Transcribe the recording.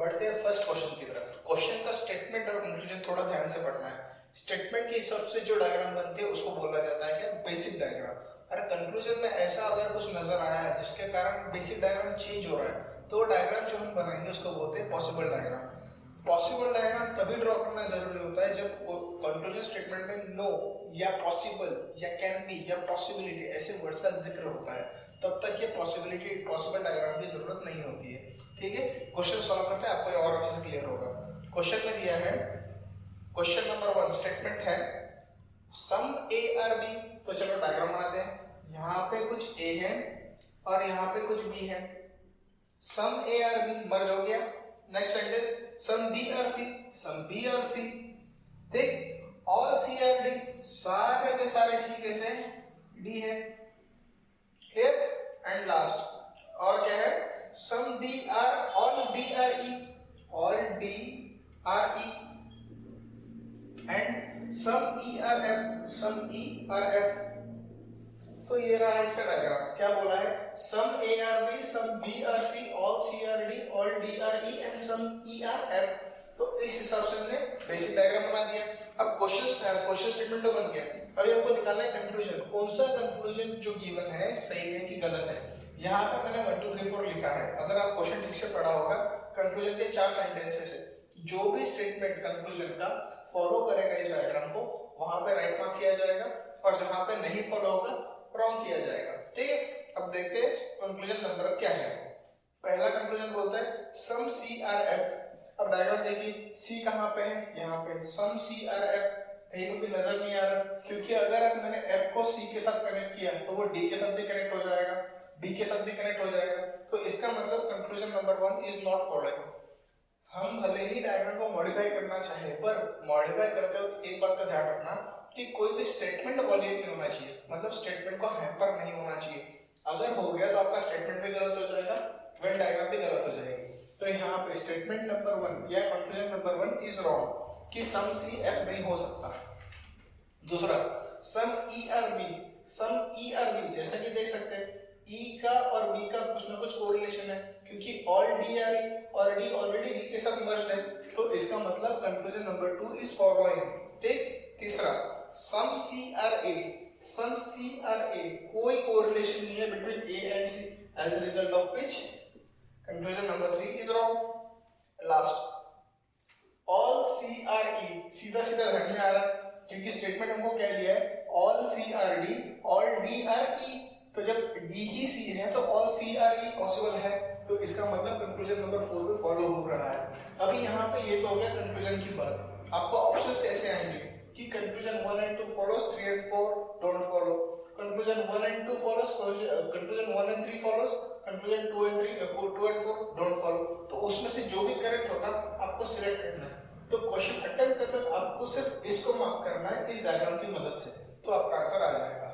बढ़ते हैं first question की तरफ। क्वेश्चन का स्टेटमेंट और कंक्लूजन थोड़ा ध्यान से पढ़ना है। स्टेटमेंट के हिसाब से जो डायग्राम बनते हैं उसको बोला जाता है क्या, बेसिक डायग्राम। और कंक्लूजन में ऐसा अगर कुछ नजर आया है जिसके कारण बेसिक डायग्राम चेंज हो रहा है तो वो डायग्राम जो हम बनाएंगे उसको बोलते हैं पॉसिबल डायग्राम। पॉसिबल डायग्राम तभी ड्रॉ करना जरूरी होता है जब कंक्लूजन स्टेटमेंट में नो या पॉसिबल या कैन बी या पॉसिबिलिटी ऐसे वर्ड्स का जिक्र होता है, तब तक ये पॉसिबल डायग्राम की जरूरत नहीं होती है। ठीक है, क्वेश्चन सॉल्व करते हैं, आपको ये और अच्छे से क्लियर होगा। क्वेश्चन में दिया है, क्वेश्चन नंबर 1 स्टेटमेंट है सम ए आर बी। तो चलो डायग्राम बनाते हैं। यहाँ पे कुछ ए है और यहाँ पे कुछ बी है। Some A are B merge हो गया। Next sentence some B are C, some B are C. देख ऑल सी आर डी, सारे के सारे सी कैसे डी है। क्लियर। एंड लास्ट और क्या है, some D are all D are E, all D are E. And some E are F, some E are F. तो ये रहा इसका डायग्राम। क्या बोला है, some A are B, some B are C, all C are D, all D are E and some E are F. तो इस हिसाब से हमने बेसिक डायग्राम बना दिया। अब क्वेश्चन स्टेटमेंट तो बन गया। अभी हमको निकालना है कंक्लूजन। कौन सा कंक्लूजन जो गिवन है सही है कि गलत है। यहाँ पे मैंने 1 2 3 4 लिखा है। अगर आप क्वेश्चन ठीक से पढ़ा होगा, कंक्लूजन के 4 सेंटेंसेस है। जो भी स्टेटमेंट कंक्लूजन का फॉलो करेगा इस डायग्राम को, वहां पे राइट मार्क किया जाएगा और जहां पे नहीं फॉलो होगा रॉन्ग किया जाएगा। ठीक है, अब देखते हैं कंक्लूजन नंबर क्या है। पहला कंक्लूजन बोलता है सम सी आर एफ। अब डायग्राम देखिए, सी कहाँ पे है, यहाँ पे। सम सी आर एफ कहीं को भी नजर नहीं आ रहा, क्योंकि अगर मैंने एफ को सी के साथ कनेक्ट किया तो वो डी के साथ भी कनेक्ट हो जाएगा, बी के साथ भी कनेक्ट हो जाएगा। तो इसका मतलब conclusion number 1 is not following. हम भले ही डायग्राम को मॉडिफाई करना चाहे, पर मॉडिफाई करते वक्त एक बात का ध्यान रखना कि कोई भी स्टेटमेंट वॉलिड नहीं होना चाहिए, मतलब स्टेटमेंट को हैम्पर नहीं होना चाहिए। अगर हो गया तो आपका स्टेटमेंट भी गलत हो जाएगा, वेन डायग्राम भी गलत हो जाएगी। तो यहाँ पे स्टेटमेंट नंबर 1 या कंक्लूजन नंबर 1 इज रॉन्ग कि सम सी एफ नहीं हो सकता। दूसरा सम E are B, some E R B जैसा कि देख सकते हैं ई का और बी का कुछ ना कुछ कोरिलेशन है, क्योंकि ऑल डी आर ई और डी ऑलरेडी बी के साथ मर्ज्ड है। तो इसका मतलब कंक्लूजन नंबर 2 इज फॉलोइंग। ठीक। तीसरा सम C R A, some C R A कोई कोरिलेशन नहीं है between A and C, as a result of which conclusion number 3 is wrong. Last all C are E, सीधा सीधा ध्यान में आ रहा है क्योंकि स्टेटमेंट हमको क्या दिया है, all C are D, all D are E. तो जब डी ही सी है तो all C are E possible है, तो इसका मतलब कंक्लूजन नंबर 4 पे फॉलो हो रहा है। अभी यहाँ पे ये तो हो गया कंक्लूजन की बात। आपको ऑप्शंस कैसे आएंगे कि conclusion 1 and 2 follows, 3 and 4 don't follow, conclusion 1 and 2 follows, conclusion 1 and 3 follows, conclusion 2 and 4 don't follow. तो उसमें से जो भी करेक्ट होगा आपको सिलेक्ट करना है। तो क्वेश्चन अटेम्प्ट करते वक्त आपको सिर्फ इसको मार्क करना है इस डायग्राम की मदद से, तो आपका आंसर आ जाएगा।